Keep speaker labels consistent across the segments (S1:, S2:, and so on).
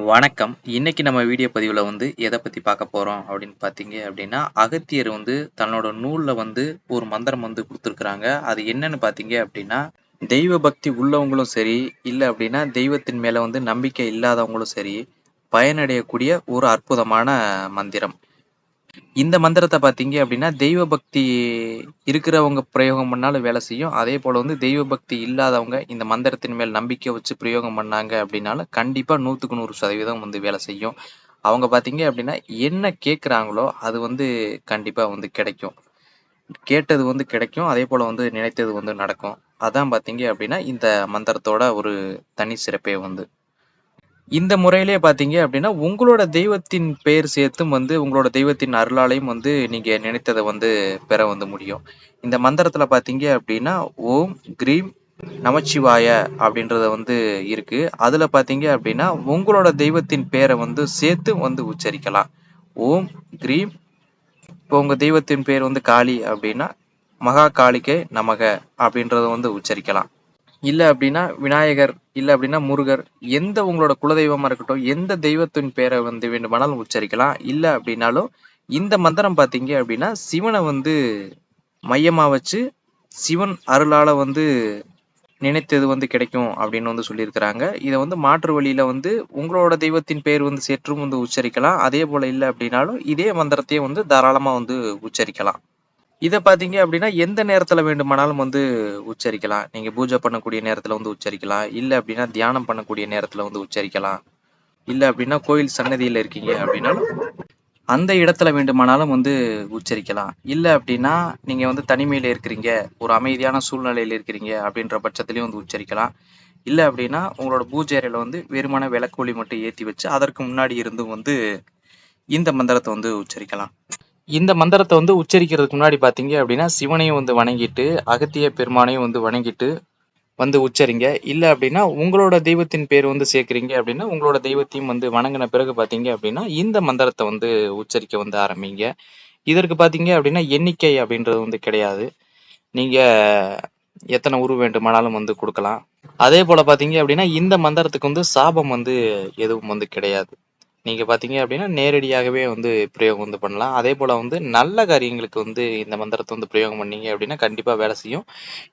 S1: வணக்கம். இன்னைக்கு நம்ம வீடியோ பதிவுல எத பத்தி பார்க்க போறோம் அப்படின்னு பார்த்தீங்க அப்படின்னா, அகத்தியர் தன்னோட நூல்ல ஒரு மந்திரம் குடுத்துருக்காங்க. அது என்னன்னு பார்த்தீங்க அப்படின்னா, தெய்வ பக்தி உள்ளவங்களும் சரி, இல்ல அப்படின்னா தெய்வத்தின் மேல நம்பிக்கை இல்லாதவங்களும் சரி, பயனடையக்கூடிய ஒரு அற்புதமான மந்திரம். இந்த மந்திரத்த பார்த்தீங்க அப்படின்னா, தெய்வ பக்தி இருக்கிறவங்க பிரயோகம் பண்ணாலும் வேலை செய்யும். அதேபோல தெய்வ பக்தி இல்லாதவங்க இந்த மந்திரத்தின் மேல் நம்பிக்கை வச்சு பிரயோகம் பண்ணாங்க அப்படின்னாலும், கண்டிப்பா 100க்கு 100% வேலை செய்யும். அவங்க பார்த்தீங்க அப்படின்னா, என்ன கேட்குறாங்களோ அது கண்டிப்பா கிடைக்கும். கேட்டது கிடைக்கும். அதேபோல நினைத்தது நடக்கும். அதான் பார்த்தீங்க அப்படின்னா, இந்த மந்திரத்தோட ஒரு தனி சிறப்பே இந்த முறையிலேயே பார்த்தீங்க அப்படின்னா, உங்களோட தெய்வத்தின் பெயர் சேர்த்தும் உங்களோட தெய்வத்தின் அருளாலயும் நீங்க நினைத்தத பெற முடியும். இந்த மந்திரத்தில பார்த்தீங்க அப்படின்னா, ஓம் கிரீம் நமச்சிவாய அப்படின்றது இருக்கு. அதுல பார்த்தீங்க அப்படின்னா, உங்களோட தெய்வத்தின் பேர சேர்த்து உச்சரிக்கலாம். ஓம் கிரீம் இப்போ உங்க தெய்வத்தின் பேர் காளி அப்படின்னா, மகா காளிக்கை நமக அப்படின்றத உச்சரிக்கலாம். இல்ல அப்படின்னா விநாயகர், இல்ல அப்படின்னா முருகர், எந்த உங்களோட குலதெய்வமா இருக்கட்டும், எந்த தெய்வத்தின் பேரை வேண்டுமானாலும் உச்சரிக்கலாம். இல்ல அப்படின்னாலும், இந்த மந்திரம் பார்த்தீங்க அப்படின்னா, சிவனை மையமா வச்சு, சிவன் அருளால நினைத்தது கிடைக்கும் அப்படின்னு சொல்லியிருக்கிறாங்க. இத மாற்று வழியில உங்களோட தெய்வத்தின் பெயர் சேற்றும் உச்சரிக்கலாம். அதே போல இல்ல அப்படின்னாலும், இதே மந்திரத்தையே தாராளமா உச்சரிக்கலாம். இத பார்த்தீங்க அப்படின்னா, எந்த நேரத்தில வேண்டுமானாலும் உச்சரிக்கலாம். நீங்க பூஜை பண்ணக்கூடிய நேரத்தில உச்சரிக்கலாம். இல்ல அப்படின்னா, தியானம் பண்ணக்கூடிய நேரத்தில உச்சரிக்கலாம். இல்ல அப்படின்னா, கோயில் சன்னதியில இருக்கீங்க அப்படின்னாலும், அந்த இடத்துல வேண்டுமானாலும் உச்சரிக்கலாம். இல்ல அப்படின்னா, நீங்க தனிமையில இருக்கிறீங்க, ஒரு அமைதியான சூழ்நிலையில இருக்கிறீங்க அப்படின்ற பட்சத்திலயும் உச்சரிக்கலாம். இல்ல அப்படின்னா, உங்களோட பூஜை அறையில வெறுமனே விளக்கு ஒளி மட்டும் ஏத்தி வச்சு, அதற்கு முன்னாடி இருந்தும் இந்த மந்திரத்த உச்சரிக்கலாம். இந்த மந்திரத்த உச்சரிக்கிறதுக்கு முன்னாடி பார்த்தீங்க அப்படின்னா, சிவனையும் வணங்கிட்டு, அகத்திய பெருமானையும் வணங்கிட்டு உச்சரிங்க. இல்ல அப்படின்னா, உங்களோட தெய்வத்தின் பேர் சேர்க்கிறீங்க அப்படின்னா, உங்களோட தெய்வத்தையும் வணங்குன பிறகு பார்த்தீங்க அப்படின்னா, இந்த மந்திரத்த உச்சரிக்க ஆரம்பிங்க. இதற்கு பார்த்தீங்க அப்படின்னா, எண்ணிக்கை அப்படின்றது கிடையாது. நீங்க எத்தனை உரு வேண்டுமானாலும் குடுக்கலாம். அதே போல பார்த்தீங்க அப்படின்னா, இந்த மந்திரத்துக்கு சாபம் எதுவும் கிடையாது. நீங்க பார்த்தீங்க அப்படின்னா, நேரடியாகவே பிரயோகம் பண்ணலாம். அதே போல நல்ல காரியங்களுக்கு இந்த மந்திரத்த பிரயோகம் பண்ணீங்க அப்படின்னா, கண்டிப்பா வேலை செய்யும்.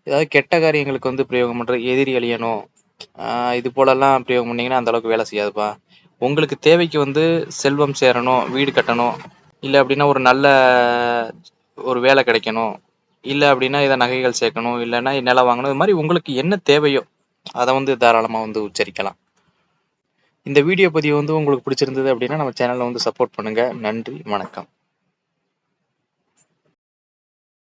S1: ஏதாவது கெட்ட காரியங்களுக்கு பிரயோகம் பண்ற எதிரி அழியணும், இது போலலாம் பிரயோகம் பண்ணீங்கன்னா அந்த அளவுக்கு வேலை செய்யாதுப்பா. உங்களுக்கு தேவைக்கு செல்வம் சேரணும், வீடு கட்டணும், இல்ல அப்படின்னா ஒரு நல்ல ஒரு வேலை கிடைக்கணும், இல்ல அப்படின்னா இத நகைகள் சேர்க்கணும், இல்லன்னா நிலம் வாங்கணும், இது மாதிரி உங்களுக்கு என்ன தேவையோ அத தாராளமா உச்சரிக்கலாம். இந்த வீடியோ பதிவு உங்களுக்கு பிடிச்சிருந்தது அப்படின்னா நம்ம சேனலை சப்போர்ட் பண்ணுங்க. நன்றி, வணக்கம்.